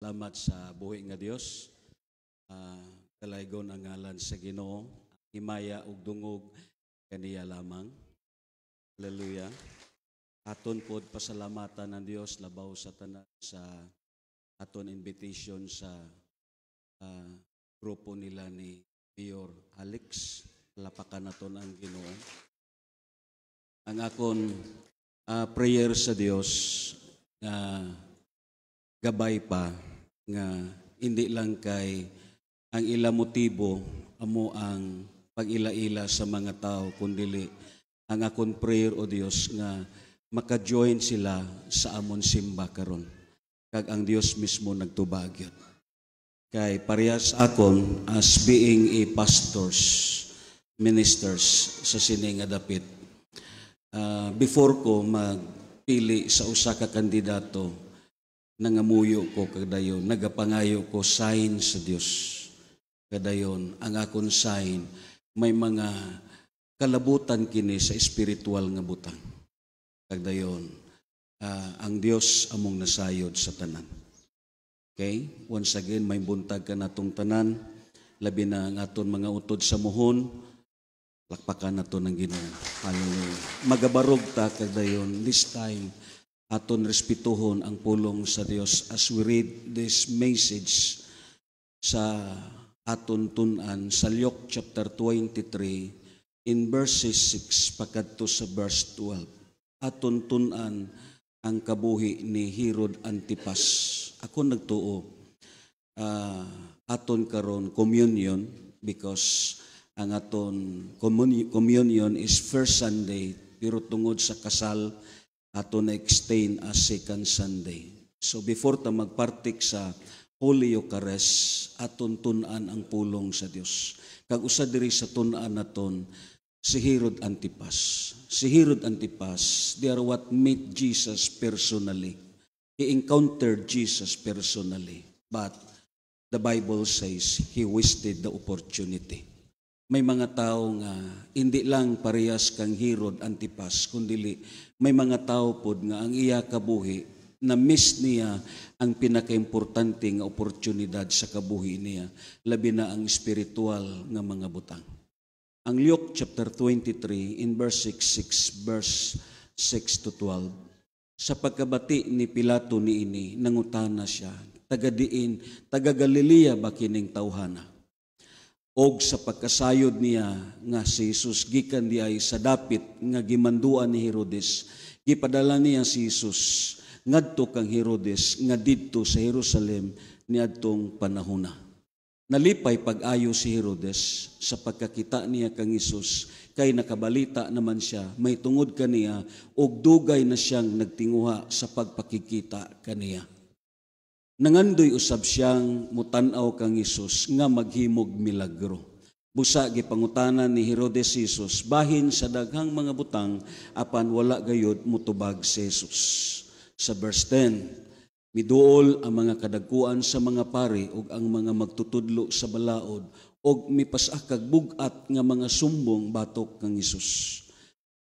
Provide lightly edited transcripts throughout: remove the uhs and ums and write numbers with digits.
salamat sa buhi nga Dios. Kalaygon ang ngalan sa Ginoo, himaya ug dungog kaniya lamang. Hallelujah. Aton pod pasalamatan ng Dios labaw sa tanan sa aton invitation sa grupo nila ni Mayor Alex. Lapakan naton ang Ginoo. Ang akon prayer sa Dios nga gabay pa nga hindi lang kay ang ila motibo amo ang pag-ila-ila sa mga tao kundi ang akon prayer o Dios nga maka-join sila sa amon simba karon kag ang Dios mismo nagtubag yun. Kay parehas akon as being a ministers sa sini nga dapit. Before ko magpili sa usa ka kandidato, nangamuyo ko kadayon, nagapangayo ko sign sa Dios. Kadayon, ang akon sign, may mga kalabutan kini sa espiritual nga butang. Kadayon, ang Dios among nasayod sa tanan. Okay? Once again, may buntag ka natong tanan, labi na ang aton mga utod sa muhon, lakpakan nato ng Ginoo. Hallelujah. Magabarog ta kadayon, this time, aton respetuhon ang pulong sa Dios as we read this message sa aton tun-an sa Luke chapter 23 in verses 6 pakadto sa verse 12. Aton tun-an ang kabuhi ni Herod Antipas. Ako nagtuo aton karon communion because ang aton communion is first Sunday pero tungod sa kasal ato na extend as second Sunday. So before ta magpartik sa Holy Eucharist, aton tun-an ang pulong sa Dios. Kag usa diri sa tun-an naton si Herod Antipas. Si Herod Antipas, they are what met Jesus personally. He encountered Jesus personally. But the Bible says he wasted the opportunity. May mga tao nga hindi lang parehas kang Herod Antipas, kundi may mga tao pod nga ang iya kabuhi na miss niya ang pinakaimportante nga oportunidad sa kabuhi niya, labi na ang spiritual nga mga butang. Ang Luke chapter 23 in verse 6 verse 6 to 12, sa pagkabati ni Pilato niini nangutana siya, taga Galilea ba kining tawhana? Og sa pagkasayod niya nga si Jesus gikan diay sa dapit nga gimanduan ni Herodes, gipadala niya si Jesus ngadto kang Herodes nga didto sa Jerusalem niadtong panahona. Nalipay pag-ayo si Herodes sa pagkakita niya kang Jesus kay nakabalita naman siya may tungod kaniya og dugay na siyang nagtinguha sa pagpakikita kaniya. Nangandoy usab siyang mutanaw kang Jesus nga maghimog milagro. Busa gipangutanan ni Herodes Jesus bahin sa daghang mga butang apan wala gayud mutubag si Jesus. Sa verse 10, miduol ang mga kadagkuan sa mga pari ug ang mga magtutudlo sa balaod ug mipasakag bugat nga mga sumbong batok kang Jesus.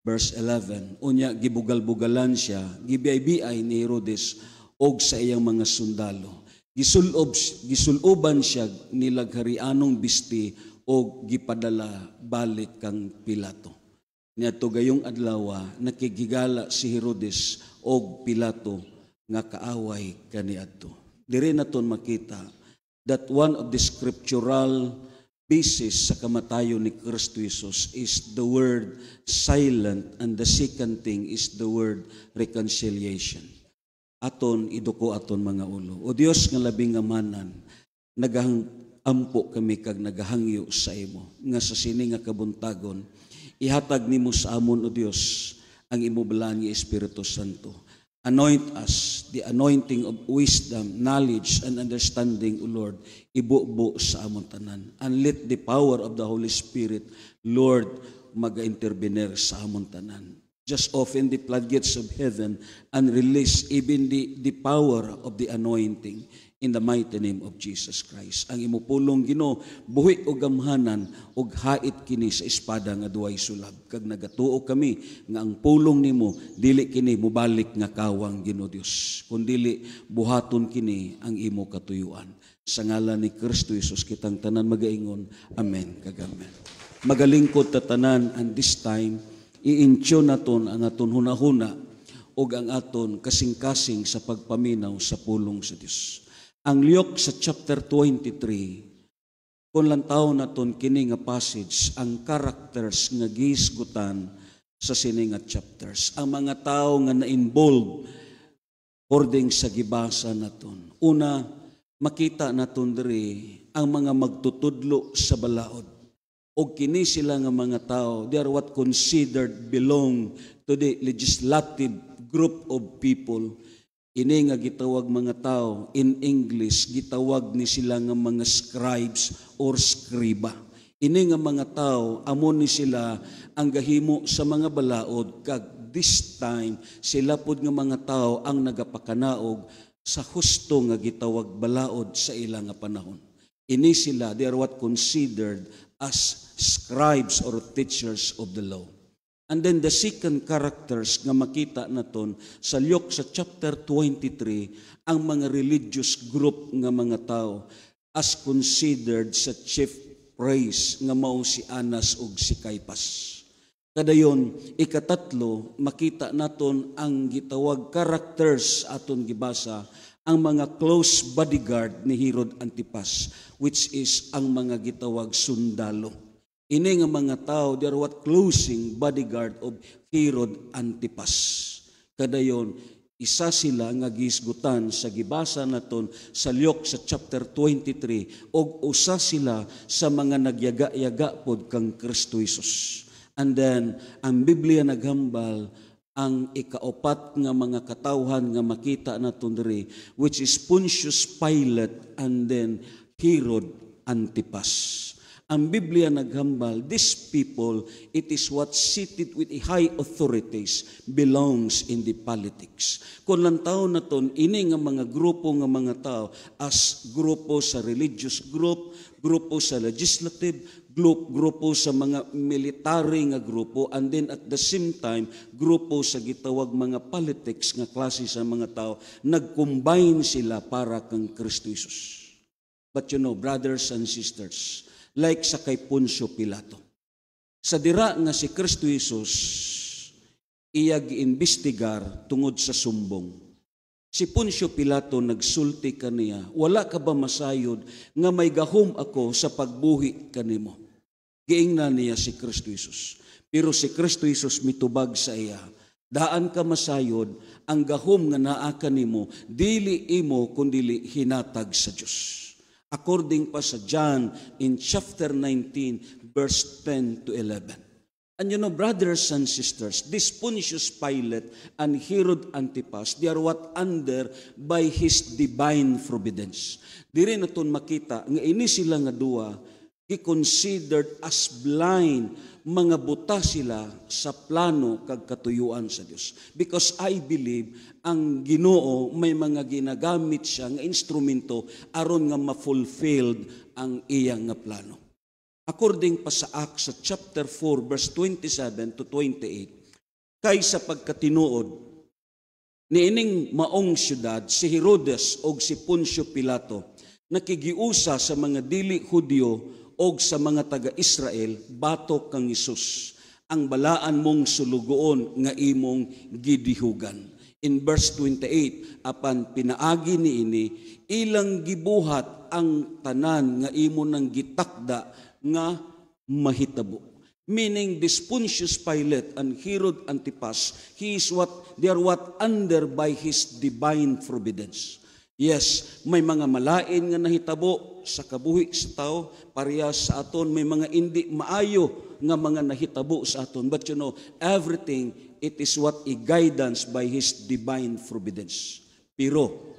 Verse 11, unya gibugal-bugalan siya, gibiay-biay ni Herodes og sa iyang mga sundalo. Gisuloban siya nilagharianong bisti og gipadala balik kang Pilato. Niadto gayong adlaw nakigigala si Herodes og Pilato nga kaaway kaniadto. Diri naton makita that one of the scriptural basis sa kamatayon ni Kristo Jesus is the word silent, and the second thing is the word reconciliation. Aton iduko aton mga ulo. O Dios nga labing amanan, nagahampo kami kag nagahangyo sa imo nga sa sini nga kabuntagon ihatag nimo sa amon o Dios ang imo balaan nga Espiritu Santo. Anoint us, the anointing of wisdom, knowledge, and understanding, O Lord, ibubo sa amon tanan. And let the power of the Holy Spirit, Lord, mag-intervenir sa amon tanan. Just open the floodgates of heaven and release even the power of the anointing. in the mighty name of Jesus Christ. Ang imupulong Ginoo buhi og gamhanan og hait kini sa espada nga duay sulab. Kag nagatuo kami nga ang pulong nimo dili kini mubalik nga kawang Ginoo Dios, kundi buhaton kini ang imo katuyuan. Sa ngalan ni Kristo Jesus kitang tanan magaingon. Amen kag amen. Magalingkod ta tanan, and this time i-intune naton ang aton hunahuna og ang aton kasing-kasing sa pagpaminaw sa pulong sa Dios. Ang Luke sa chapter 23, kung lantaw naton kini nga passage, ang characters nga gihisgutan sa sini nga chapters. Ang mga tao nga na-involve according sa gibasa naton. Una, makita naton diri ang mga magtutudlo sa balaod. O kini sila nga mga tao, they are what considered belong to the legislative group of people. Ini nga gitawag mga tao, in English, gitawag ni sila nga mga scribes or scriba. Ini nga mga tao, amon ni sila ang gahimo sa mga balaod, kag this time, sila pod nga mga tao ang nagapakanaog sa husto nga gitawag balaod sa ilang nga panahon. Ini sila, they are what considered as scribes or teachers of the law. And then the second characters nga makita naton sa Luke sa chapter 23, ang mga religious group nga mga tao as considered sa chief priests nga mao si Anas ug si Caiphas. Kadayon, ikatatlo, makita naton ang gitawag characters aton gibasa, ang mga close bodyguard ni Herod Antipas, which is ang mga gitawag sundalo. Ini nga mga tao, they are what closing bodyguard of Herod Antipas. Kadayon, isa sila nga gisgutan sa gibasa naton sa Luke sa chapter 23, og usa sila sa mga nagyaga-yaga pod kang Kristo Jesus. And then, ang Biblia naghambal ang ikaapat nga mga katawhan nga makita naton diri, which is Pontius Pilate and then Herod Antipas. Ang Biblia naghambal, these people, it is what seated with high authorities belongs in the politics. Kung lantaw naton, ini nga mga grupo nga mga tao as grupo sa religious group, grupo sa legislative, grupo sa mga military nga grupo, and then at the same time, grupo sa gitawag mga politics nga klase sa mga tao, nag-combine sila para kang Kristo Jesus. But you know, brothers and sisters, like sa kay Poncio Pilato, sa dira nga si Kristo Jesus iya giimbestigar tungod sa sumbong. Si Poncio Pilato nagsulti kaniya, wala ka ba masayod nga may gahom ako sa pagbuhi kanimo? Giingnan niya si Kristo Jesus. Pero si Kristo Jesus mitubag sa iya, daan ka masayod, ang gahom nga naa kanimo dili imo kundi hinatag sa Dios. According pa sa John in chapter 19, verse 10 to 11. And you know, brothers and sisters, this Pontius Pilate and Herod Antipas, they are what under by his divine providence. Diri naton makita nga ini sila nga duwa i-considered as blind, mga buta sila sa plano kag katuyuan sa Dios. Because I believe ang Ginoo may mga ginagamit siya nga instrumento aron nga ma-fulfilled ang iyang nga plano. According pa sa Acts sa chapter 4 verse 27 to 28, kay sa pagkatinuod niining maong syudad si Herodes og si Poncio Pilato nakigiusa sa mga dili Hudyo og sa mga taga-Israel batok kang Hesus, ang balaan mong sulugoon nga imong gidihugan. In verse 28, apan pinaagi niini, ilang gibuhat ang tanan nga imo nang gitakda nga mahitabo. Meaning this Pontius Pilate and Herod Antipas, they are what under by his divine providence. Yes, may mga malain nga nahitabo sa kabuhi sa tao, parehas sa aton, may mga hindi maayo nga mga nahitabo sa aton. But you know, everything, it is what a guidance by His divine providence. Pero,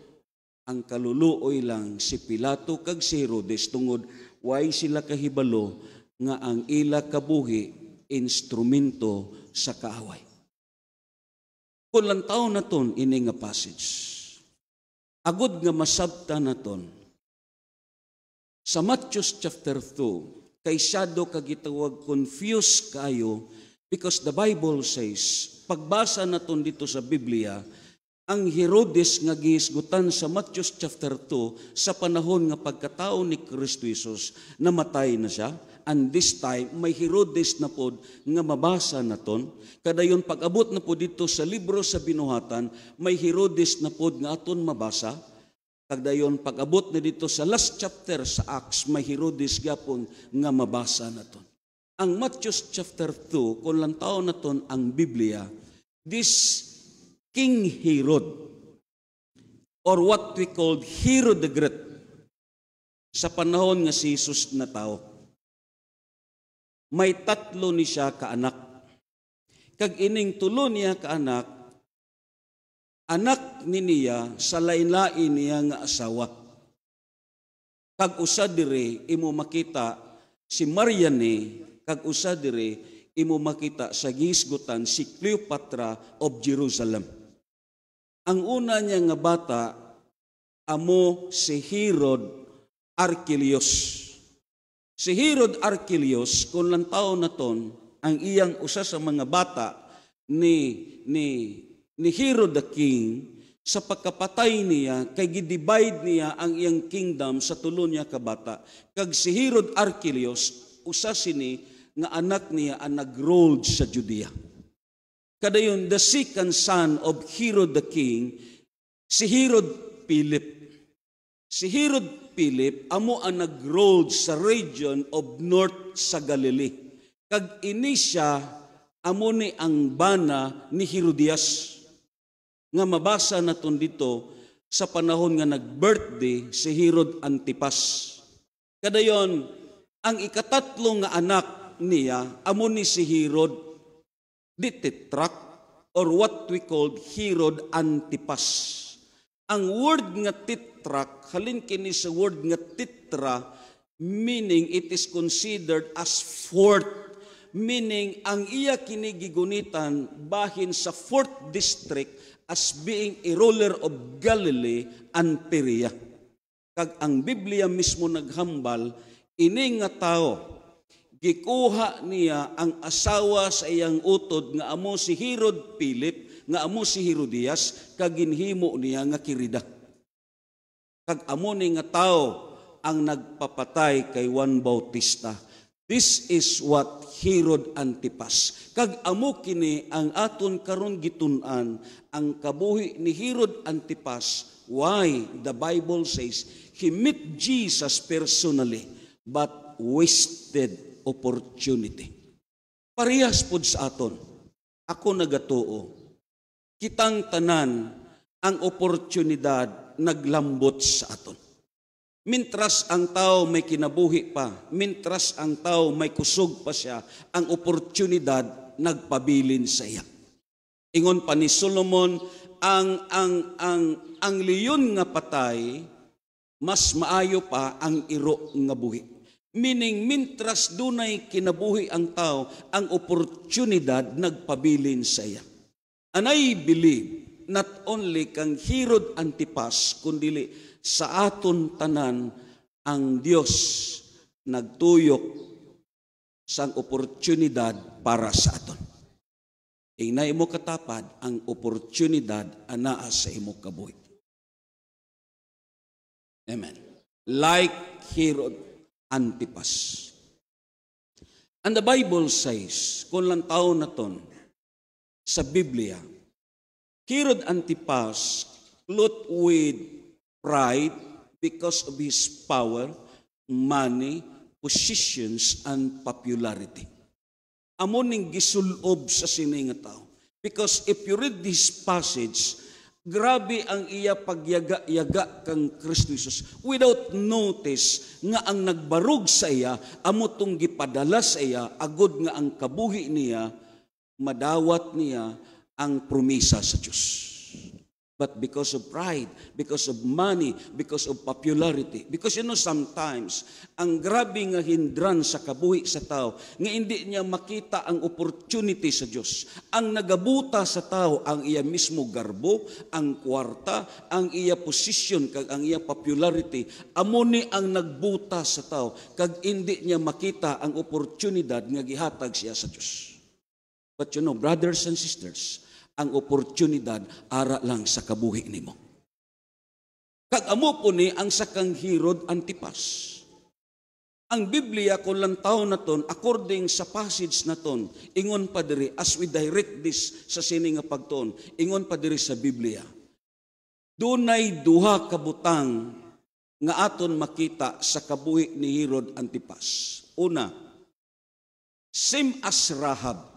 ang kaluluoy lang si Pilato kag si Herodes tungod, why sila kahibalo nga ang ila kabuhi instrumento sa kaaway. Kung lang taon na ton, ini nga passage. agud nga masabtan naton sa Matthew chapter 2, kay shadow kagitawag confused kayo because the Bible says, pagbasa naton dito sa Biblia, ang Herodes nga gihisgutan sa Matthew chapter 2 sa panahon nga pagkatao ni Kristo Jesus, namatay na siya. And this time, may Herodes na pod nga mabasa naton. Kadayon pag-abot na po dito sa libro sa binuhatan, may Herodes na pod nga aton mabasa. Kadayon pag-abot na dito sa last chapter sa Acts, may Herodes gapon nga mabasa naton. Ang Matthew chapter 2, kung lang taon naton ang Biblia, this King Herod, or what we called Herod the Great, sa panahon nga si Jesus na tao, may tatlo ni siya kaanak. Kag ining tulo niya kaanak, anak ni niya sa lain-lain niya nga asawa. Kag usa dire imo makita si Mariane, kag usa dire imo makita sa gihisgutan si Cleopatra of Jerusalem. Ang una niya nga bata amo si Herod Archelaus. Si Herod Archelaus, kung lang taon na ton, ang iyang usa sa mga bata ni Herod the King, sa pagkapatay niya, kay gidivide niya ang iyang kingdom sa tulo niya kabata. Kag si Herod Archelaus, usa sini nga anak niya ang nag-ruled sa Judea. Kadayon, the second son of Herod the King, si Herod Philip. Si Herod Philip, amo ang nag-ruled sa region of North sa Galilee. Kag ini siya, amo ni ang bana ni Herodias. Nga mabasa naton dito sa panahon nga nag-birthday si Herod Antipas. Kadayon, ang ikatatlo nga anak niya, amo ni si Herod the Tetrarch, or what we called Herod Antipas. Ang word nga Tetrarch, halin kini sa word nga tetra, meaning it is considered as fourth, meaning ang iya kini gigunitan bahin sa fourth district as being a ruler of Galilee and Perea. Kag ang Biblia mismo naghambal, ini nga tao, gikuha niya ang asawa sa iyang utod nga amo si Herod Philip, nga amo si Herodias, kag ginhimo niya nga kirida. Kag amo ni nga tao ang nagpapatay kay Juan Bautista. This is what Herod Antipas. Kag amo kini ang aton karon gitun-an, ang kabuhi ni Herod Antipas. Why? The Bible says, he met Jesus personally, but wasted opportunity. Parehas pod sa aton. Ako nagatuo. Kitang tanan ang oportunidad naglambot sa aton. Mintras ang tao may kinabuhi pa, mintras ang tao may kusog pa siya, ang oportunidad nagpabilin sa iya. Ingon pa ni Solomon, ang leyon nga patay, mas maayo pa ang iro nga buhi. Meaning, mintras dunay kinabuhi ang tao, ang oportunidad nagpabilin sa iya. And I believe, not only kang Herod Antipas, kundi sa aton tanan, ang Diyos nagtuyok sa oportunidad para sa aton. Inay mo katapad, ang oportunidad anaa sa imo kabuhi. Amen. Like Herod Antipas. And the Bible says, kung lang taon na ton, sa Biblia, Herod Antipas clothed with pride because of his power, money, positions, and popularity. Amo ning gisulob sa sini nga tao. Because if you read this passage, grabe ang iya pagyaga-yaga kang Kristo Jesus. Without notice nga ang nagbarug sa iya, amo tong gipadala sa iya, agod nga ang kabuhi niya, madawat niya ang promesa sa Diyos. But because of pride, because of money, because of popularity. Because sometimes, ang grabe nga hindran sa kabuhi sa tao, nga hindi niya makita ang opportunity sa Diyos. Ang nagabuta sa tao, ang iya mismo garbo, ang kwarta, ang iya posisyon, kag ang iya popularity. Amo ni ang nagbuta sa tao, kag hindi niya makita ang oportunidad nga gihatag siya sa Diyos. But brothers and sisters, ang oportunidad ara lang sa kabuhi nimo. Kag amo po ni ang sakang Herod Antipas. Ang Biblia kung lantaw naton according sa passage naton, ingon pa diri as we direct this sa sini nga pagtuon, ingon pa diri sa Biblia. Dunay duha ka butang nga aton makita sa kabuhi ni Herod Antipas. Una, same as Rahab.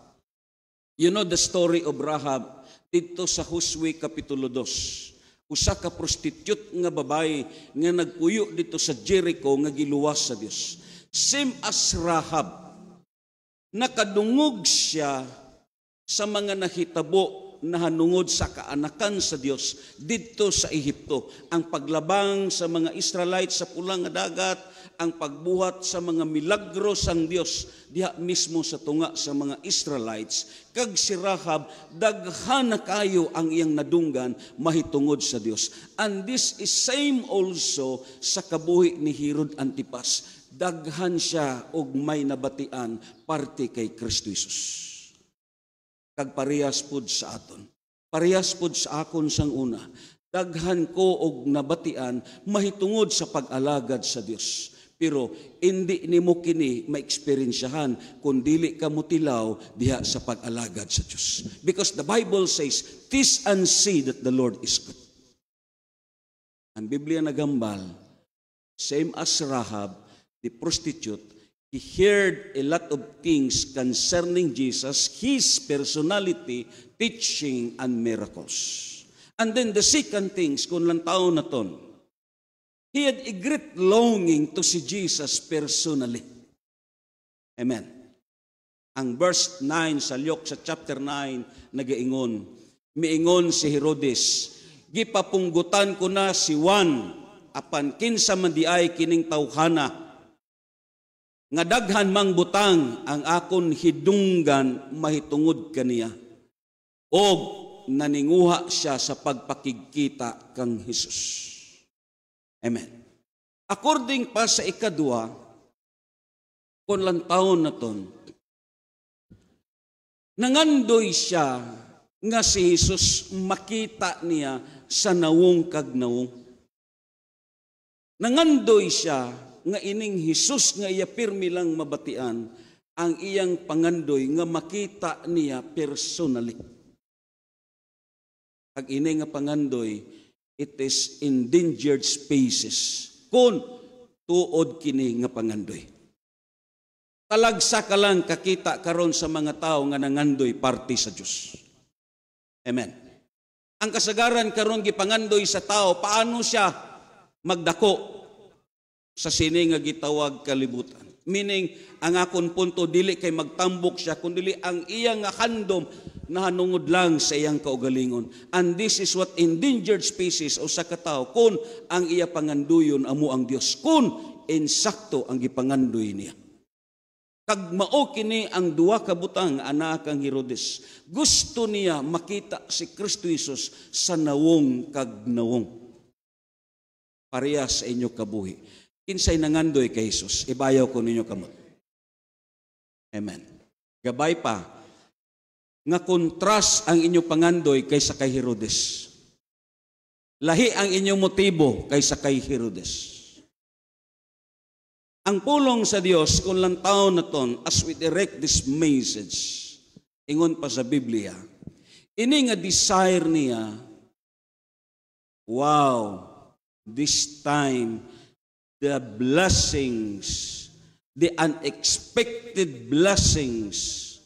You know the story of Rahab dito sa Josue Kapitulo 2. Usa ka prostitute nga babae nga nagpuyo dito sa Jericho nga giluwas sa Dios. Same as Rahab. Nakadungog siya sa mga nahitabo na hanungod sa kaanakan sa Dios dito sa Ehipto. Ang paglabang sa mga Israelites sa pulang nga dagat, ang pagbuhat sa mga milagro sang Dios diha mismo sa tunga sa mga Israelites, kag si Rahab daghan na kayo ang iyang nadunggan mahitungod sa Dios. And this is same also sa kabuhi ni Herod Antipas. Daghan siya og may nabatian parte kay Kristo Jesus. Kag parehas pud sa aton. Parehas pud sa akon sang una. Daghan ko og nabatian mahitungod sa pag-alagad sa Dios. Pero hindi nimo kini ma-experiensyahan kung dili ka mutilaw diha sa pag-alagad sa Dios. Because the Bible says, "Taste and see that the Lord is good." Ang Biblia nagambal, same as Rahab, the prostitute, he heard a lot of things concerning Jesus, His personality, teaching, and miracles. And then the second things, kung lang taon na ton, he had a great longing to see Jesus personally. Amen. Ang verse 9 sa Luke sa chapter 9, nagaingon, miingon si Herodes, gipapunggutan ko na si Juan, apan kinsa man di ay kining tawhana, nga daghan mang butang ang akon hidunggan mahitungod kaniya. Og naninguha siya sa pagpakigkita kang Hesus. Amen. According pa sa ikadua, kung lantaon na ton, nangandoy siya nga si Jesus makita niya sa nawong kag nawong. Nangandoy siya nga ining Jesus nga iya pirmi lang mabatian ang iyang pangandoy nga makita niya personally. Pag ini nga pangandoy, it is endangered spaces. Kung tuod kini nga pangandoy. Talagsa ka lang kakita karon sa mga tao nga nangandoy parte sa Dios. Amen. Ang kasagaran karon gipangandoy sa tao, paano siya magdako sa sini nga gitawag kalibutan. Meaning, ang akon punto, dili kay magtambok siya, kundi ang iyang handom na hanungod lang sa iyang kaugalingon. And this is what endangered species o sa katao, kung ang iya panganduyon amo ang Dios, kung insakto ang gipangandoy niya. Kag mao kini ang duwa ka butang anak kang Herodes. Gusto niya makita si Kristo Jesus sa nawong kag nawong. Parehas sa inyo kabuhi. Kinsay nangandoy kay Jesus, ibayaw ko ninyo kamot. Amen. Gabay pa, nga kontras ang inyo pangandoy kaysa kay Herodes. Lahi ang inyong motibo kaysa kay Herodes. Ang pulong sa Dios, kung lang taon na ton, as we direct this message, ingon pa sa Biblia, ini nga desire niya, wow, this time, the blessings, the unexpected blessings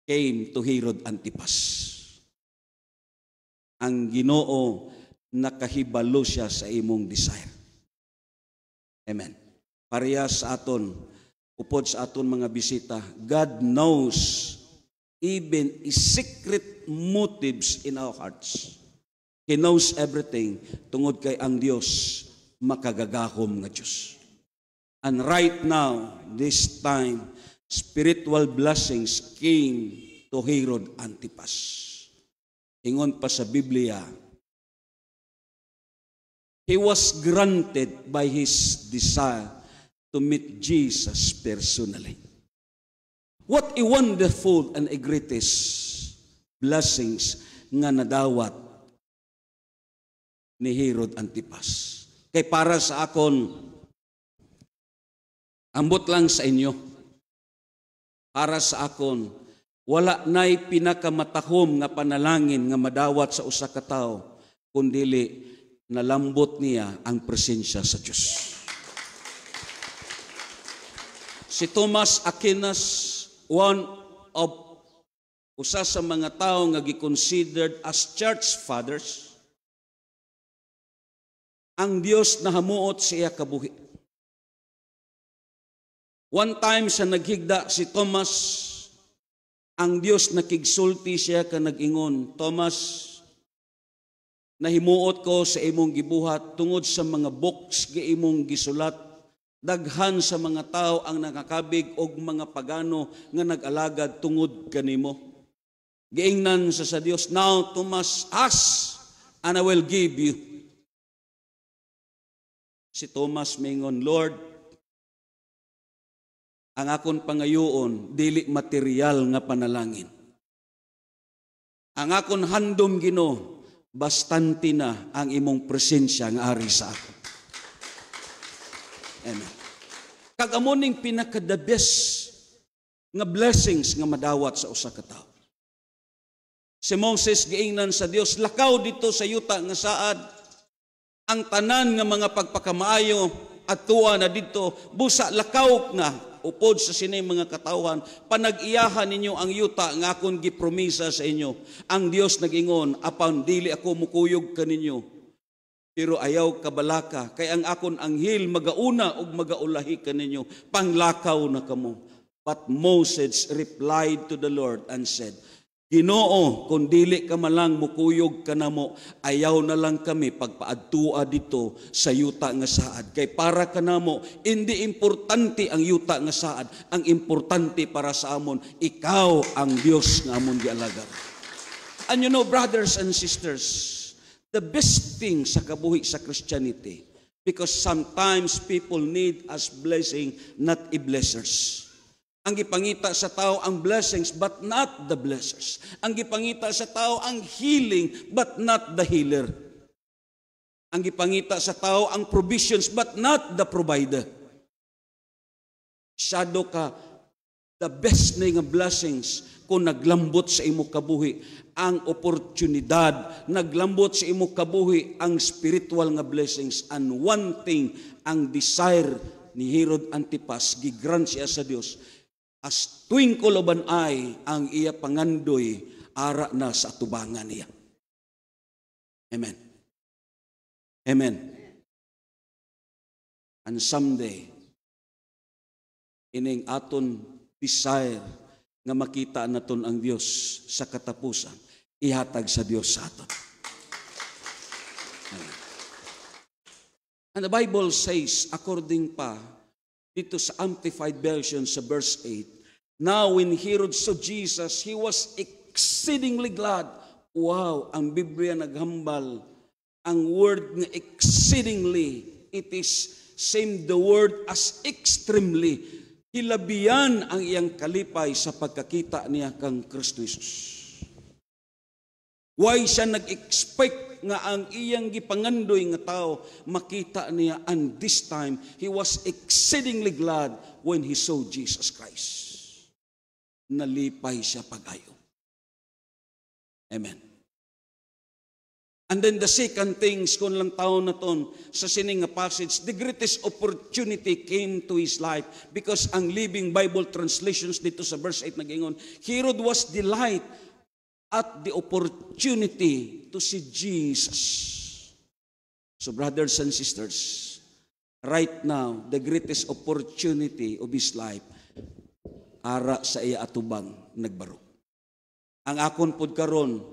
came to Herod Antipas. Ang Ginoo nakahibalo siya sa imong desire. Amen. Parehas sa aton, upod sa aton mga bisita, God knows even secret motives in our hearts. He knows everything tungod kay ang Dios makagagahom nga Dios. And right now, this time, spiritual blessings came to Herod Antipas. Ingon pa sa Biblia, he was granted by his desire to meet Jesus personally. What a wonderful and a greatest blessings nga nadawat ni Herod Antipas. Kay para sa akon, ambot lang sa inyo, para sa akon, wala na'y pinakamatahom nga panalangin nga madawat sa usa ka tawo, kundili nalambot niya ang presensya sa Diyos. Si Thomas Aquinas, one of usa sa mga tao nga gi-considered as church fathers, ang Dios nahamuot siya kabuhi. One time sa naghigda si Thomas, ang Dios nakigsulti siya ka nag-ingon, Thomas, nahimuot ko sa imong gibuhat tungod sa mga books gi imong gisulat, daghan sa mga tao ang nakakabig og mga pagano nga nag-alagad tungod kanimo. Giingnan sa Dios, now Thomas, ask and I will give you. Si Thomas mingon, Lord, ang akon pangayoon dili material nga panalangin. Ang akon handom Ginoo, bastante na ang imong presensya nga ari sa ako. Amen. Kagamoning pinaka-the best nga blessings nga madawat sa usa ka tawo. Si Moses giingnan sa Dios, lakaw dito sa yuta nga saad, ang tanan nga mga pagpakamaayo at tuwa na dito, busa lakaw nga upod sa sinay mga katawhan, panag-iyahan ninyo ang yuta nga akong gipromisa sa inyo. Ang Dios nag-ingon, apan dili ako mukuyog kaninyo, pero ayaw kabalaka, kay ang akon anghel magauna og magaulahi kaninyo, panglakaw na kamo. But Moses replied to the Lord and said, Ginoo, kung dili ka malang mukuyog ka na mo, ayaw na lang kami pagpaadtua dito sa yuta nga saad. Kay para ka na mo, hindi importante ang yuta nga saad. Ang importante para sa amon, ikaw ang Dios nga amon gialagar. And you know, brothers and sisters, the best thing sa kabuhi sa Christianity, because sometimes people need us blessing, not a blessers. Ang gipangita sa tao ang blessings but not the blessers. Ang gipangita sa tao ang healing but not the healer. Ang gipangita sa tao ang provisions but not the provider. Shadow ka, the best na nga blessings kung naglambot sa imo kabuhi ang oportunidad, naglambot sa imo kabuhi ang spiritual nga blessings. And one thing, ang desire ni Herod Antipas, gigrant siya sa Dios, as twinkle of an eye, ang iya pangandoy, ara na sa atubangan niya. Amen. Amen. And someday, ining aton desire nga makita naton ang Dios sa katapusan, ihatag sa Dios sa aton. Amen. And the Bible says, according pa, dito sa Amplified Version sa verse 8, now when Herod saw Jesus, he was exceedingly glad. Wow, ang Biblia naghambal. Ang word nga exceedingly, it is same the word as extremely. Hilabihan ang iyang kalipay sa pagkakita niya kang Kristo Jesus. Why siya nag-expect nga ang iyang gipangandoy nga tao makita niya, and this time he was exceedingly glad when he saw Jesus Christ. Nalipay siya pagayo. Amen. And then the second things, kung lang taon na ton, sa sining nga passage, the greatest opportunity came to his life because ang Living Bible translations dito sa verse 8 nag-ingon, Herod was delight at the opportunity to see Jesus. So brothers and sisters, right now, the greatest opportunity of his life, ara sa iya atubang nagbaro. Ang akon pod karon,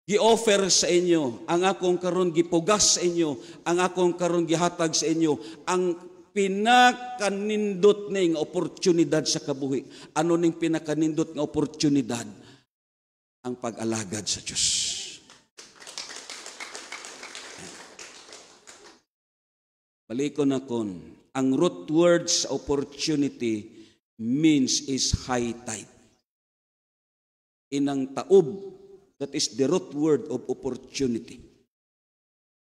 gi-offer sa inyo, ang akong karon gipugas sa inyo, ang akong karon gihatag sa inyo, ang pinakanindot ning oportunidad sa kabuhi. Ano ning pinakanindot nga oportunidad? Ang pag-alagad sa Diyos. Balikon akon, ang root word sa opportunity means is high tide. Inang taob, that is the root word of opportunity.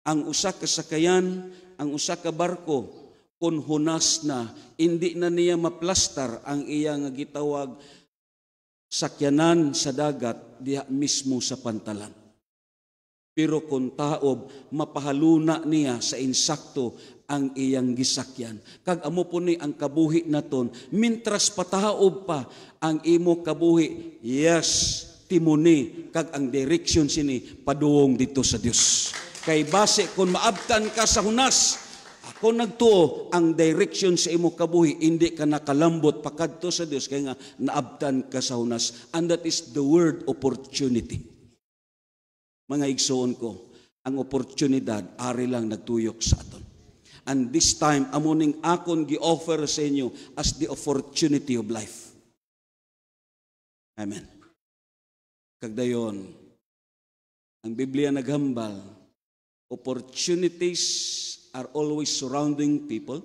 Ang usa ka sakayan, ang usa ka barko, kung hunas na, hindi na niya maplastar ang iya nga gitawag sakyanan sa dagat diha mismo sa pantalan. Pero kung taob, mapahaluna niya sa insakto ang iyang gisakyan. Kag amo po ni ang kabuhi naton, mintras pataob pa ang imo kabuhi, yes, timuni, kag ang direksyon sini paduong dito sa Dios. Kay base kung maabtan ka sa hunas, ako nagtuo ang direksyon sa imo kabuhi, hindi ka nakalambot pakadto sa Dios kay nga naabtan ka sa hunas. And that is the word opportunity. Mga igsoon ko, ang oportunidad ari lang nagtuyok sa aton. And this time amuning akon gi-offer sa inyo as the opportunity of life. Amen. Kagdayon, ang Biblia naghambal, opportunities are always surrounding people.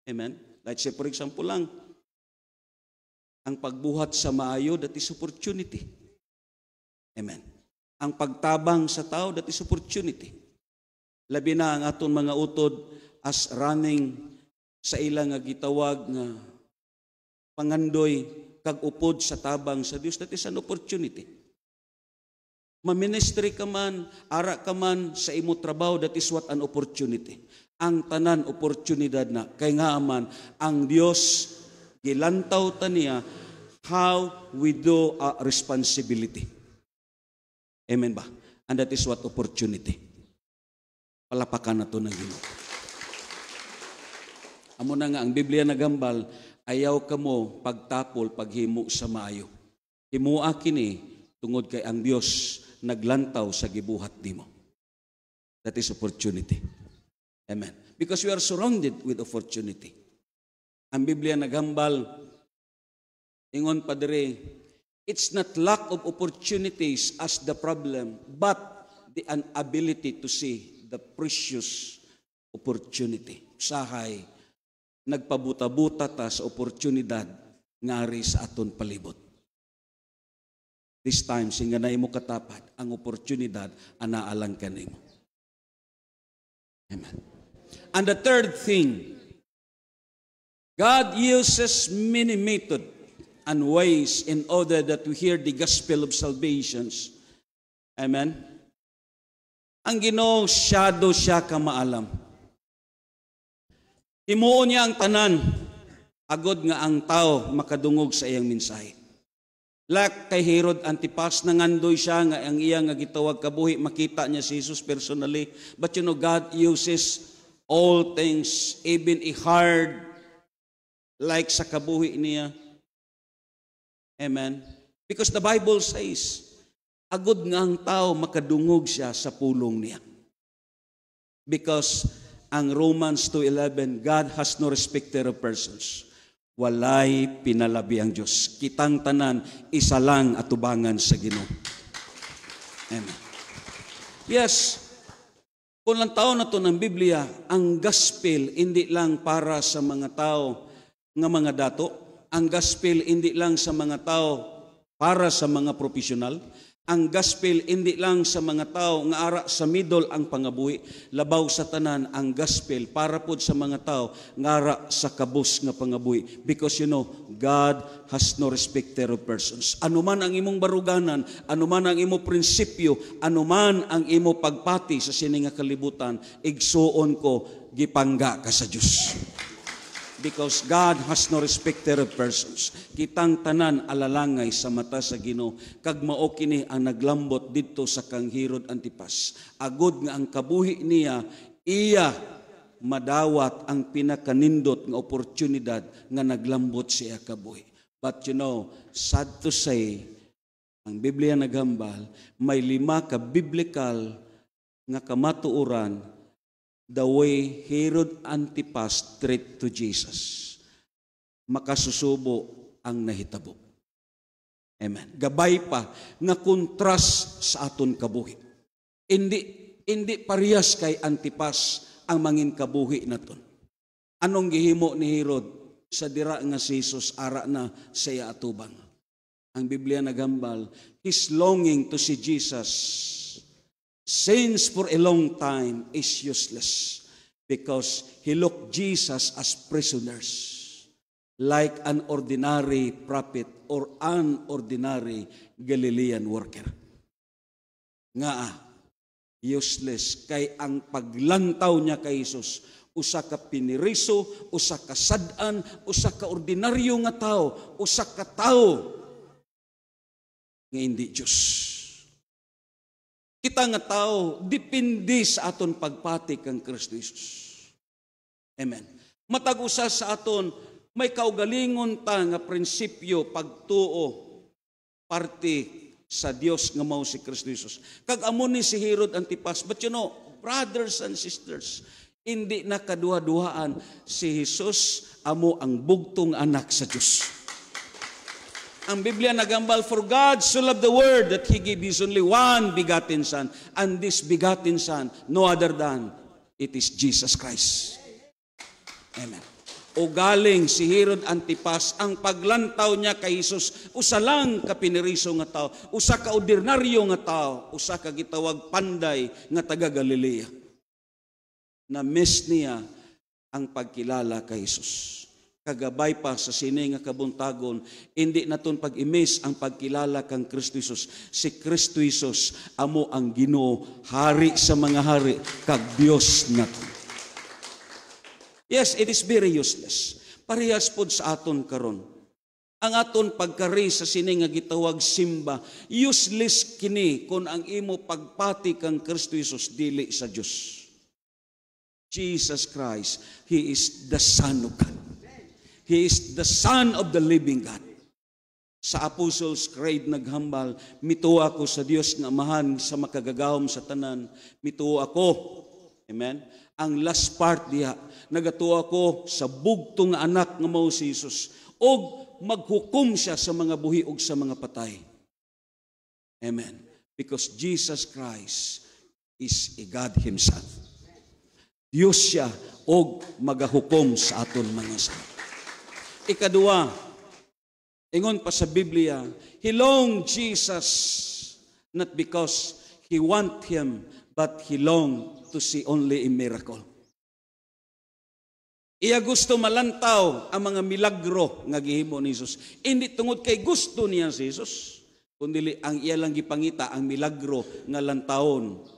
Amen. Like say for example lang, ang pagbuhat sa maayo, that is opportunity. Amen. Ang pagtabang sa tao, that is opportunity. Labi na ang aton mga utod as running sa ilang nga gitawag nga pangandoy kag upod sa tabang sa Dios, that is an opportunity. Maministry ka man, ara ka man sa imo trabaho, that is what an opportunity. Ang tanan oportunidad na. Kay nga man, ang Dios gilantaw ta niya how we do a responsibility. Amen ba? And that is what opportunity. Palapakan na to ng Ginoo. Amo na nga, ang Biblia nagambal, ayaw ka mo pagtapol, paghimo sa maayo. Himua kini, tungod kay ang Dios naglantaw sa gibuhat nimo. That is opportunity. Amen. Because we are surrounded with opportunity. Ang Biblia naghambal, ingon pa dire, it's not lack of opportunities as the problem, but the inability to see the precious opportunity. Sahay, nagpabuta-buta ta sa oportunidad ngari sa aton palibot. This time, singa na imo katapat, ang oportunidad, anaalang ka nimo. Amen. And the third thing, God uses many methods and ways in order that we hear the gospel of salvations. Amen. Ang Ginoo, shadow siya ka maalam. Himuon niya ang tanan, agod nga ang tao makadungog sa iyang mensahe. Like kay Herod Antipas, nangandoy siya nga ang iyang nga gitawag kabuhi, makita niya si Jesus personally. But you know, God uses all things, even a hard, like sa kabuhi niya. Amen. Because the Bible says, agod nga ang tao makadungog siya sa pulong niya. Because ang Romans 2:11, God has no respecter of persons. Walay pinalabi ang Diyos. Kitang tanan, isa lang atubangan sa Ginoo. Amen. Yes, kung lang tao na to ng Biblia, ang gospel hindi lang para sa mga tao nga mga dato. Ang gospel hindi lang sa mga tao para sa mga profesional. Ang gospel hindi lang sa mga tao nga ara sa middle ang pangabuhi. Labaw sa tanan ang gospel para pod sa mga tao nga ara sa kabus nga pangabuhi. Because you know, God has no respecter of persons. Anuman ang imong baruganan, anuman ang imong prinsipyo, anuman ang imong pagpati sa sini nga kalibutan, igsuon ko gipangga ka sa Dios. Because God has no respecter of persons. Kitang tanan alalangay sa mata sa Ginoo. Kag mao kini ang naglambot didto sa kang Herod Antipas. Agod nga ang kabuhi niya, iya madawat ang pinakanindot nga oportunidad nga naglambot siya kabuhi. But you know, sad to say, Ang Biblia naghambal, may 5 ka biblical nga kamatuoran the way Herod Antipas treat to Jesus. Makasusubo ang nahitabo. Amen. Gabay pa nga kontras sa aton kabuhi. Hindi parehas kay Antipas ang mangin kabuhi naton. Anong gihimo ni Herod sa dira nga si Jesus ara na siya atubang? Ang Biblia naghambal, his longing to see Jesus since for a long time is useless because he looked Jesus as prisoners, like an ordinary prophet or an ordinary Galilean worker. Nga useless kay ang paglantaw niya kay Jesus, usa ka piniriso, usa ka sad-an, usa ka ordinaryo nga tao, usa ka tao nga hindi Diyos. Kita nga tao, depende sa aton pagpati kang Kristo Jesus. Amen. Matag usa sa aton, may kaugalingon ta nga prinsipyo, pagtuo, parte sa Dios nga mao si Kristo Jesus. Kag amo ni si Herod Antipas, but you know, brothers and sisters, hindi na kaduha-duhaan si Jesus amo ang bugtong anak sa Dios. Ang Biblia nagambal, for God so loved the world that He gave His only one begotten Son, and this begotten Son, no other than it is Jesus Christ. Amen. O galing si Herod Antipas, ang paglantaw niya kay Jesus, usa lang ka piniriso nga tao, usa ka ordinaryo nga tao, usa ka gitawag panday nga taga Galilea. Na-miss niya ang pagkilala kay Jesus. Kagabay pa sa sini nga kabuntagon, hindi naton pag-imis ang pagkilala kang Kristo Jesus. Si Kristo Jesus amo ang Ginoo, hari sa mga hari, kag Dios naton. Yes, it is very useless. Parehas pod sa aton karon. Ang aton pagkari sa sini nga gitawag simba, useless kini kung ang imo pagpati kang Kristo Jesus dili sa Dios. Jesus Christ, He is the Son of God. He is the Son of the living God. Sa Apostles' Creed naghambal, mituo ako sa Dios nga Amahan sa makagagahom sa tanan, mituo ako. Amen? Ang last part diha, nagatuo ako sa bugtong nga anak nga mao si Jesus, og maghukom siya sa mga buhi ug sa mga patay. Amen? Because Jesus Christ is a God Himself. Diyos siya og magahukom sa aton mga salita. Ikadua, ingon pa sa Biblia, He longed Jesus not because He want Him, but He longed to see only a miracle. Iya gusto malantaw ang mga milagro nga gihimo ni Jesus. Hindi tungod kay gusto niya si Jesus, kundi ang iya lang gipangita ang milagro nga lantawon.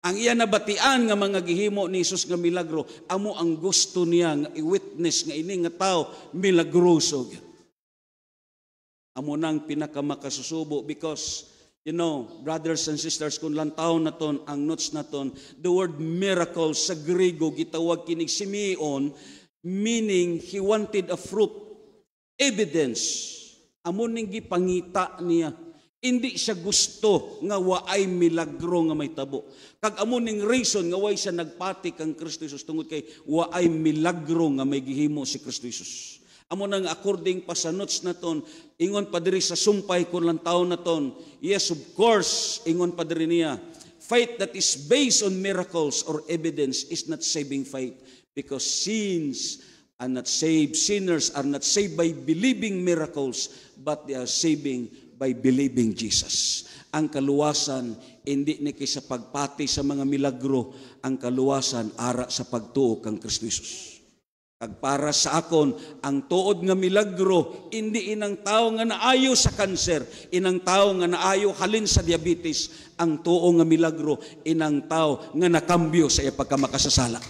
Ang iya nabatian nga mga gihimo ni Jesus nga milagro, amo ang gusto niya nga i-witness nga ini nga tao milagroso. Amo nang pinakamakasusubo because, you know, brothers and sisters, kung lantawon naton ang notes naton, the word miracle sa Griego gitawag kinig Simeon, meaning he wanted a fruit, evidence. Amo ning gipangita niya. Hindi siya gusto nga waay milagro nga may tabo. Kag amo ning reason nga way siya nagpati kang Kristo Jesus tungod kay waay milagro nga may gihimo si Kristo Jesus. Amo nang according pa sa notes naton, ingon pa diri sa sumpay kun lang taon naton. Yes, of course, ingon pa diri niya, faith that is based on miracles or evidence is not saving faith, because sinners are not saved by believing miracles, but they are saving by believing Jesus. Ang kaluwasan, hindi ni kay sa pagpati sa mga milagro, ang kaluwasan ara sa pagtuo kang Kristo Jesus. Kag para sa akon, ang tuod nga milagro, hindi inang tao nga naayo sa kanser, inang tao nga naayo halin sa diabetes, ang tuo nga milagro, inang tao nga nakambyo sa iya pagkamakasasala.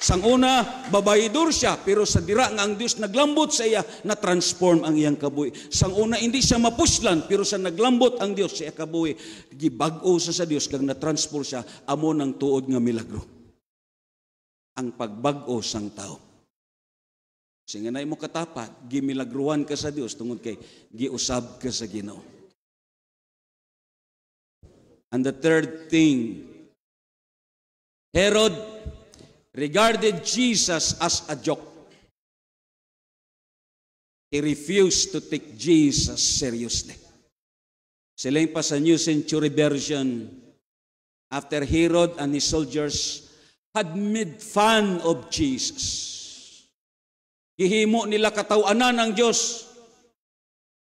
Sang una, babayidor siya, pero sa dira nga ang Dios naglambot sa iya, na-transform ang iyang kabuhi. Sang una, hindi siya mapuslan, pero sa naglambot ang Dios sa iya kabuhi, gibag-o sa Dios, kag na-transform siya, amo ng tuod nga milagro. Ang pagbag-o sang tao. Singa na mo katapat, gimilagruan ka sa Dios tungod kay giusab ka sa Ginoo. And the third thing, Herod regarded Jesus as a joke. He refused to take Jesus seriously. Silang pa sa New Century Version, after Herod and his soldiers had made fun of Jesus, gihimo nila katawanan ng Diyos,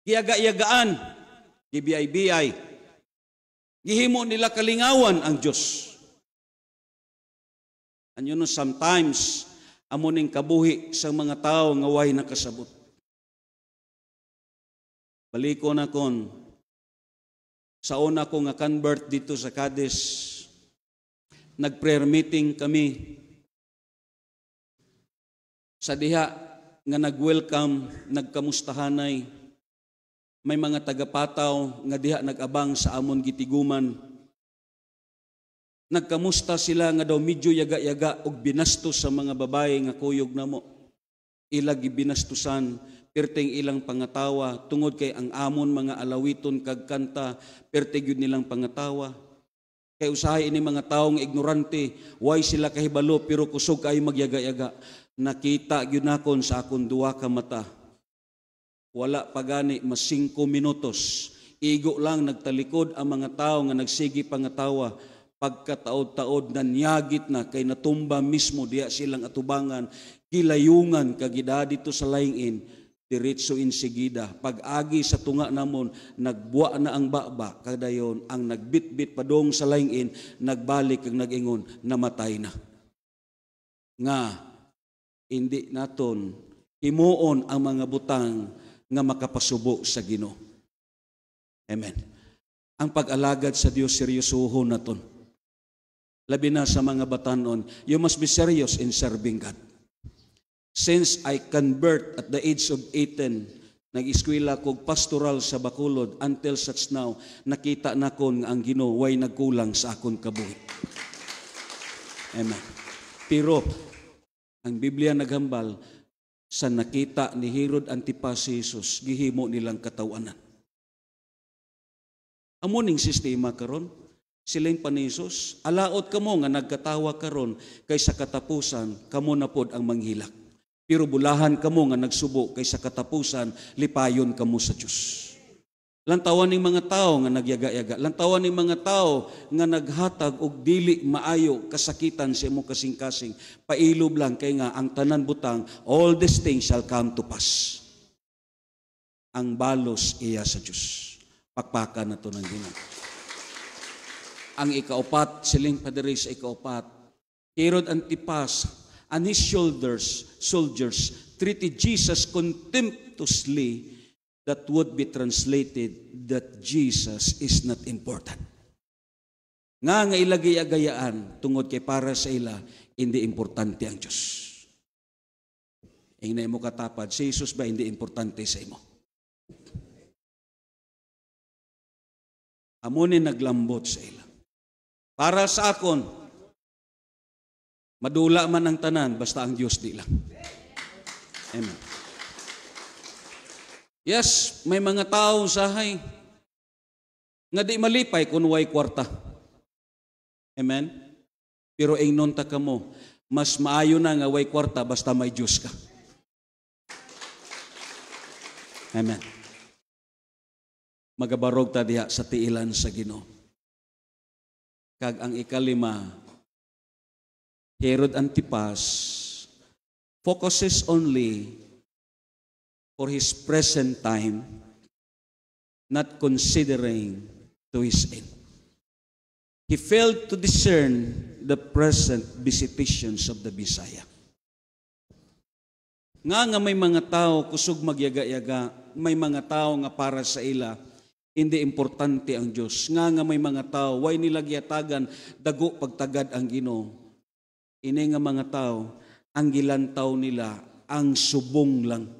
giyaga-yagaan, gibiyay-biyay, gihimo nila kalingawan ang Diyos. And you know, sometimes, amuning kabuhi sa mga tao nga way nakasabot. Baliko na kon, sa una ko nga convert dito sa Cadiz, nag-prayer meeting kami. Sa diha, nga nag-welcome, nagkamustahanay, may mga tagapataw nga diha nag-abang sa amon gitiguman. Nagkamusta sila nga daw medyo yaga-yaga og binastos sa mga babae nga kuyog namo. Ila gibinastusan, perteng ilang pangatawa, tungod kay ang amon mga alawiton kag kanta, perteng yun nilang pangatawa. Kay usahay ini mga taong ignorante, way sila kahibalo pero kusog kayo magyaga-yaga. Nakita gyud nakon sa akong duwa ka mata. Wala pa gani mas 5 minutos. Igo lang nagtalikod ang mga tao nga nagsigi pangatawa. Pagkataod-taod nanyagit na kay natumba mismo diya silang atubangan. Gilayungan kagida dito sa laing-in. Diretso insigida. Pag-agi sa tunga namon, nagbuwa na ang baba. Kadayon, ang nagbitbit padong sa laing-in, nagbalik kag nag-ingon, namatay na. Nga, hindi naton himuon ang mga butang nga makapasubo sa Ginoo. Amen. Ang pag-alagad sa Dios seryosohon naton. Labi na sa mga batanon, you must be serious in serving God. Since I convert at the age of 18, nag-eskwela kog pastoral sa Bacolod until such now, nakita na kon nga ang Ginoo way nagkulang sa akon kabuhi. Amen. Pero ang Biblia naghambal sa nakita ni Herod Antipas si Jesus, gihimo nilang katawanan. Amuning sistema karon, silang panisos, alaot kamo nga nagkatawa karon kay sa katapusan kamo na pod ang manghilak. Pero bulahan kamo nga nagsubo kay sa katapusan lipayon kamo sa Dios. Lantawan ning mga tao nga nagyaga-yaga, lantawan ning mga tao nga naghatag og dili maayo kasakitan sa imong kasing-kasing, pailob lang kay nga ang tanan butang, all these things shall come to pass. Ang balos iya sa Dios. Pakpakan nato ng Ginoo. Ang ikaupat, siling padiri sa ikaupat, Herod Antipas and his soldiers treated Jesus contemptuously. That would be translated that Jesus is not important. Nga ilagay-agayaan tungod kay para sa ila, hindi importante ang Diyos. Ang na mo katapad, si Jesus ba hindi importante sa imo? Amunin naglambot sa ila. Para sa akon, madula man ang tanan, basta ang Diyos di lang. Amen. Yes, may mga tao sahay nga di malipay kung way kwarta. Amen? Pero ingnon ta kamo, mas maayo na nga way kwarta basta may Diyos ka. Amen. Magabarog ta diha sa tiilan sa Ginoo. Kag ang ikalima, Herod Antipas focuses only for his present time, not considering to his end. He failed to discern the present visitations of the Messiah. Nga may mga tao kusog magyaga-yaga, may mga tao nga para sa ila, hindi importante ang Diyos. Nga may mga tao, way nila giyatagan, dago pagtagad ang Ginoo. Ini nga mga tao, ang gilantaw nila, ang subong lang.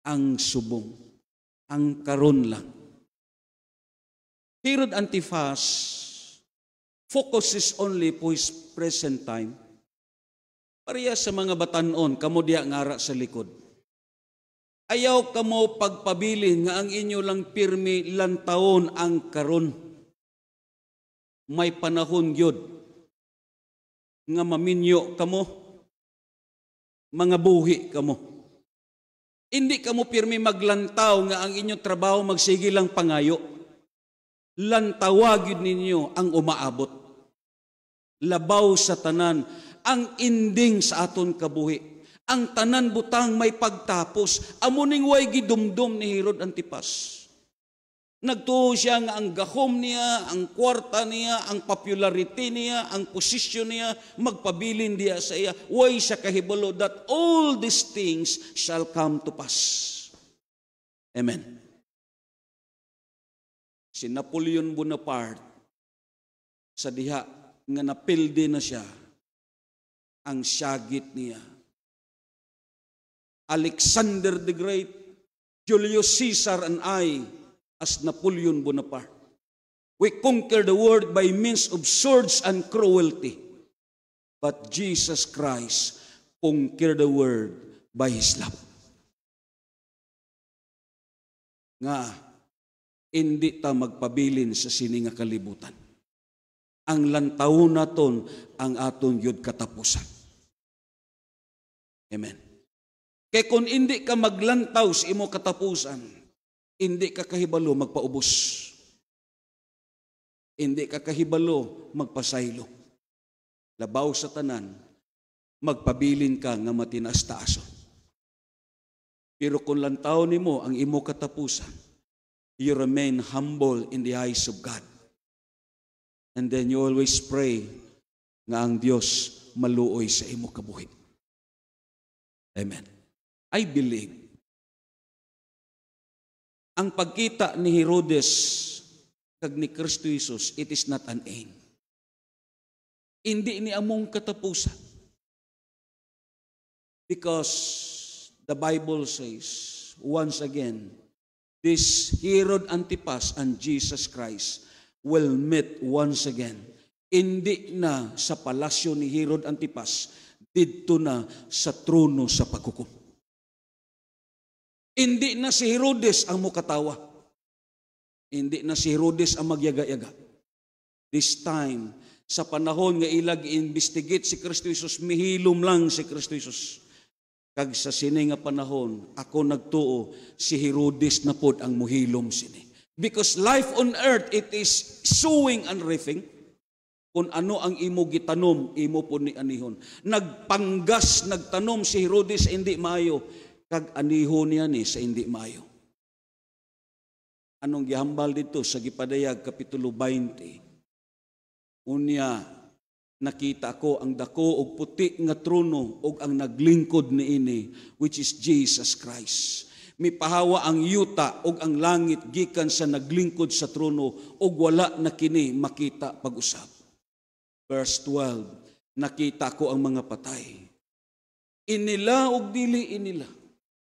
Ang subong, ang karon lang. Herod Antipas focuses only for his present time, Pareha sa mga batanon, kamo diya ngara sa likod. Ayaw kamo pagpabilin nga ang inyo lang pirmi lantawon ang karon. May panahon gyud nga maminyo kamo, mga buhi kamo. Hindi kamo pirmi maglantaw nga ang inyong trabaho magsige lang pangayo. Lantawagid ninyo ang umaabot. Labaw sa tanan, ang ending sa aton kabuhi. Ang tanan butang may pagtapos. Amuning way gidumdum ni Herod Antipas. Nagtuo siya nga ang gahom niya, ang kwarta niya, ang popularity niya, ang posisyon niya, magpabilin diya sa iya. Way siya kahibalo that all these things shall come to pass. Amen. Si Napoleon Bonaparte, sa diha nga napildi na siya, ang syagit niya. Alexander the Great, Julius Caesar and I, as Napoleon Bonaparte. We conquer the world by means of swords and cruelty. But Jesus Christ conquered the world by His love. Nga, hindi ta magpabilin sa sini nga kalibutan. Ang lantaw naton ang aton yud katapusan. Amen. Kaya kung hindi ka maglantaw sa imo katapusan, hindi ka kahibalo magpaubos. Hindi ka kahibalo magpasaylo. Labaw sa tanan, magpabilin ka nga matinas-taason. Pero kung lantaw nimo ang imo katapusan, you remain humble in the eyes of God. And then you always pray nga ang Dios maluoy sa imo kabuhi. Amen. I believe ang pagkita ni Herodes kag ni Kristo Jesus, it is not an end. Hindi ni among katapusan. Because the Bible says, once again, this Herod Antipas and Jesus Christ will meet once again. Hindi na sa palasyo ni Herod Antipas, dito na sa trono sa paghukom. Hindi na si Herodes ang mukatawa. Hindi na si Herodes ang magyaga-yaga. This time, sa panahon nga ilag investigate si Kristo Jesus, mihilom lang si Kristo Jesus. Kag sa sini nga panahon, ako nagtuo, si Herodes na pod ang muhilom sini. Because life on earth, it is sowing and reaping. Kung ano ang imo gitanom, imo po ni anihon. Nagpanggas, nagtanom si Herodes hindi maayo, kag anihon niya ni sa hindi maayo. Anong gihambal dito sa Gipadayag Kapitulo 20? Unya, nakita ko ang dako og puti nga trono og ang naglingkod niini, which is Jesus Christ. Mipahawa ang yuta og ang langit gikan sa naglingkod sa trono og wala na kini makita pag-usab. Verse 12, nakita ko ang mga patay. Inila og dili inila,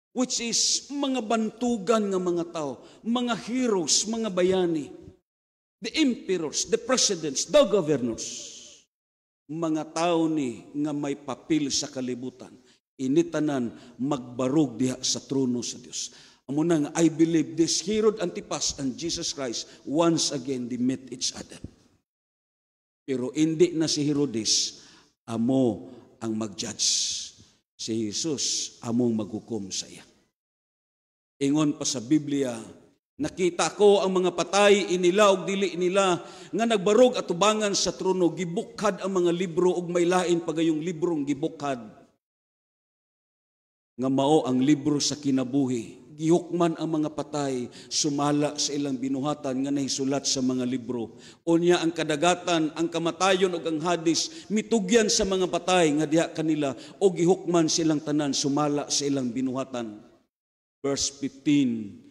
which is mga bantugan nga mga tao, mga heroes, mga bayani, the emperors, the presidents, the governors, mga tao ni nga may papel sa kalibutan, initanan magbarog diha sa trono sa Dios. Amo na nga, I believe this Herod Antipas and Jesus Christ once again they met each other. Pero hindi na si Herodes amo ang mag-judge. Si Jesus among maghukom sa iya. Ingon pa sa Biblia, nakita ko ang mga patay inila og dili nila nga nagbarog atubangan sa trono, gibukhad ang mga libro og may lain pagayong librong gibukhad. Nga mao ang libro sa kinabuhi. Gihukman ang mga patay, sumala sa ilang binuhatan nga nahisulat sa mga libro. Unya ang kadagatan, ang kamatayon ug ang hadis, mitugyan sa mga patay nga diha kanila o gihukman silang tanan, sumala sa ilang binuhatan. Verse 15,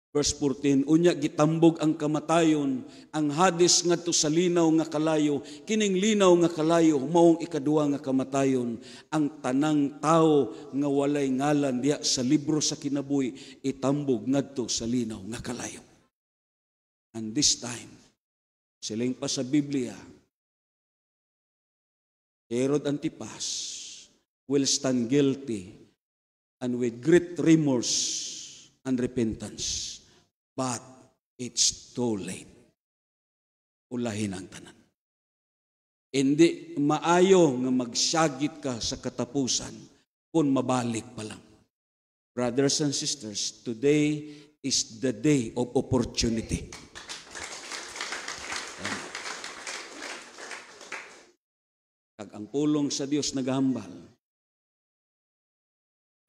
verse 14, unya gitambog ang kamatayon, ang hadis ngadto sa linaw nga kalayo, kining linaw nga kalayo maong ikaduha nga kamatayon, ang tanang tao nga walay ngalan diha sa libro sa kinabuhi itambog ngadto sa linaw nga kalayo. And this time, siling pa sa Biblia, Herod Antipas will stand guilty and with great remorse and repentance. But it's too late. Ulahin ang tanan. Hindi maayo nga magsagit ka sa katapusan kung mabalik pa lang. Brothers and sisters, today is the day of opportunity. Kag ang pulong sa Dios nagahambal.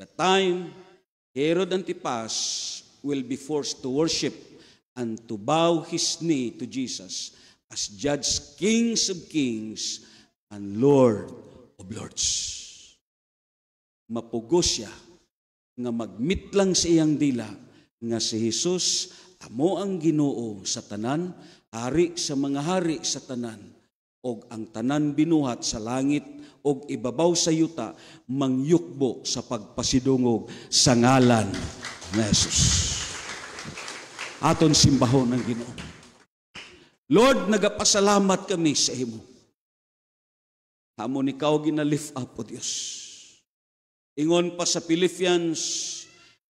The time Herod Antipas will be forced to worship and to bow his knee to Jesus as Judge, Kings of Kings and Lord of Lords. Mapugos siya nga magmit lang sa iyang dila nga si Jesus amo ang Ginoo sa tanan, hari sa mga hari sa tanan, og ang tanan binuhat sa langit og ibabaw sa yuta mangyukbo sa pagpasidungog sa ngalan ni Jesus. Aton simbahon ng Ginoo. Lord, nagapasalamat kami sa imo. Hamon ikaw ginalift up o Dios. Ingon pa sa Philippians,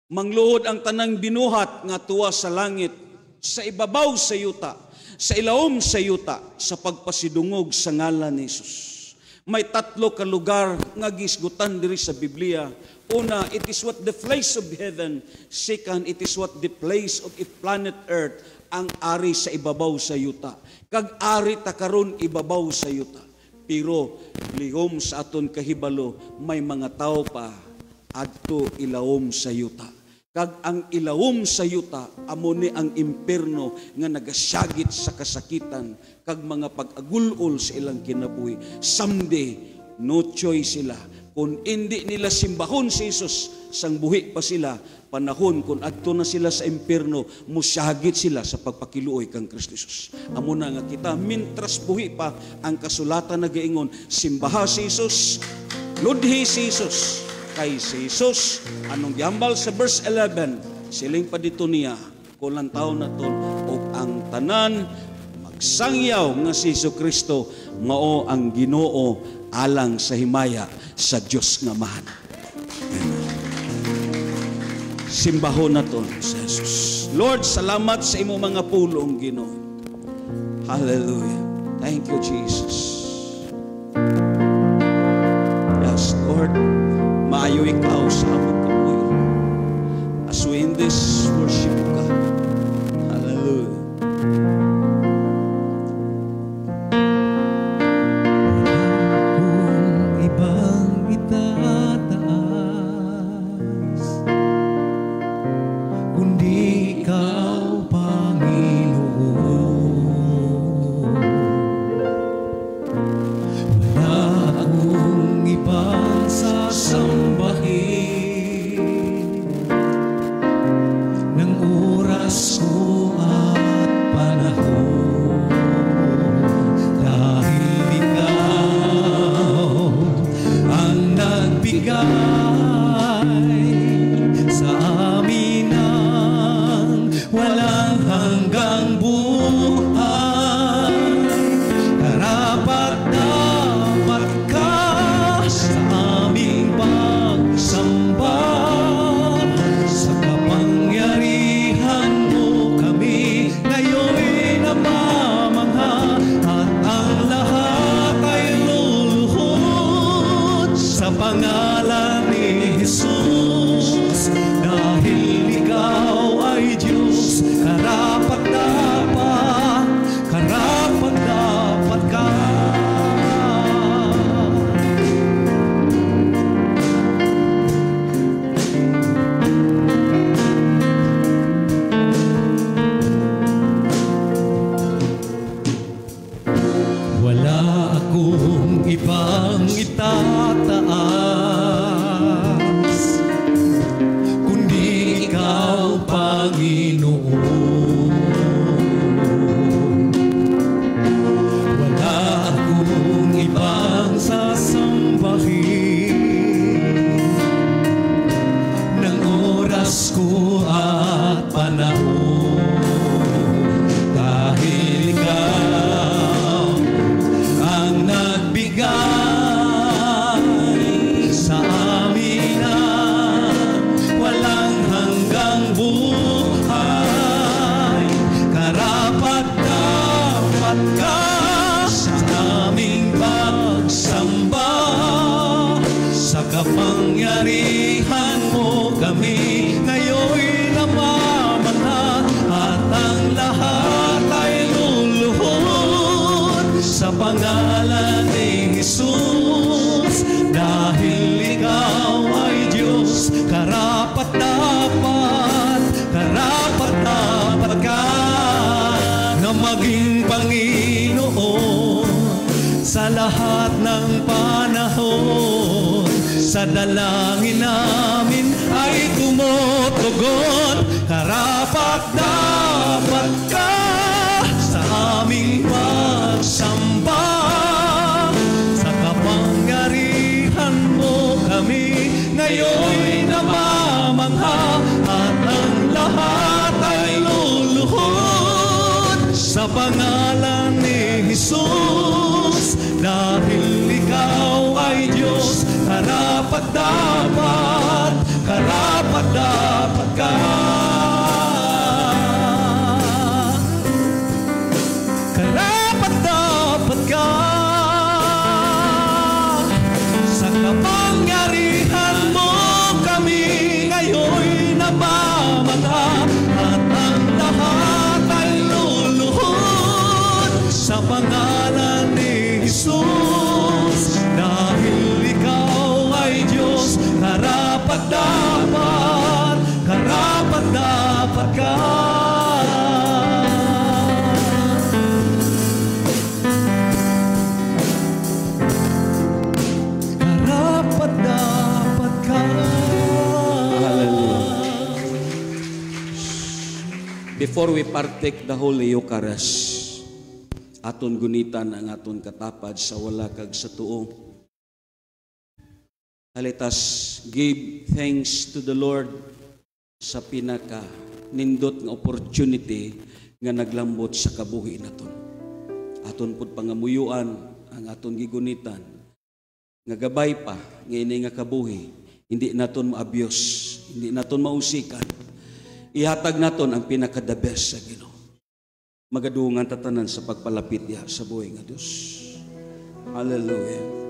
mangluhod ang tanang binuhat nga tuwa sa langit, sa ibabaw sa yuta, sa ilawom sa yuta, sa pagpasidungog sa ngalan ni Jesus. May tatlo ka lugar nga gisgutan diri sa Biblia. Una, it is what the place of heaven. Second, it is what the place of planet Earth, ang ari sa ibabaw sa yuta. Kag ari ta karon ibabaw sa yuta. Pero lihom sa aton kahibalo, may mga tao pa adto ilawom sa yuta. Kag ang ilawom sa yuta, amo ni ang impierno nga nagasyagit sa kasakitan, kag mga pag-agulol sa ilang kinabuhi. Someday, no choice sila. Kung hindi nila simbahon si Jesus, sang buhi pa sila, panahon kung adto na sila sa impierno, musyagit sila sa pagpakiluoy kang Kristo Jesus. Amo na nga kita, mintras buhi pa, ang kasulatan nagaingon, simbaha si Jesus, ludhi si Jesus, kay si Jesus, anong gihambal sa verse 11, siling pa dito niya, kulang taon na to, o ang tanan, magsangyaw nga si Jesucristo, mao ang Ginoo, alang sa himaya, sa Diyos nga mahan. Simbahon na to sa Jesus. Lord, salamat sa imo mga pulong, Ginoo. Hallelujah. Thank you, Jesus. Yes, Lord, maayo ikaw sa among kapuyo. As we in this worship ka. Hallelujah. Wala akong ibang itataas kapangyarihan mo kami ngayon namamangha, at ang lahat ay luluhod sa pangalan ni Jesus. Dahil ikaw ay Diyos, karapat-dapat ka na maging Panginoon sa lahat ng panahon. Sa dalangin namin ay tumutugon, karapat-dapat ka sa aming pagsamba. Sa kapangyarihan mo kami ngayon namamangha, at ang lahat ay luluhod sa pangalan ni Jesus. Dahil ikaw ay Diyos, karapat-dapat ka. Karapat-dapat ka. Sa kapangyarihan mo kami ngayon namamangha, at ang lahat ay luluhod sa pangalan ni Jesus. Dahil ikaw ay Diyos, karapat-dapat ka. Karapat-dapat ka. Hallelujah. Before we partake the Holy Eucharist, aton gunitan ang aton katapad sa wala kag sa tuo. Let us give thanks to the Lord sa pinaka nindot nga opportunity nga naglambot sa kabuhi naton. Aton pud pangamuyuan ang aton gigunitan nga gabay pa nga ini nga kabuhi, hindi naton ma-abuse, hindi naton mausikan. Ihatag naton ang pinaka the best sa Ginoo. Magadungan tatanan sa pagpalapit diha sa buhay nga Dios. Hallelujah.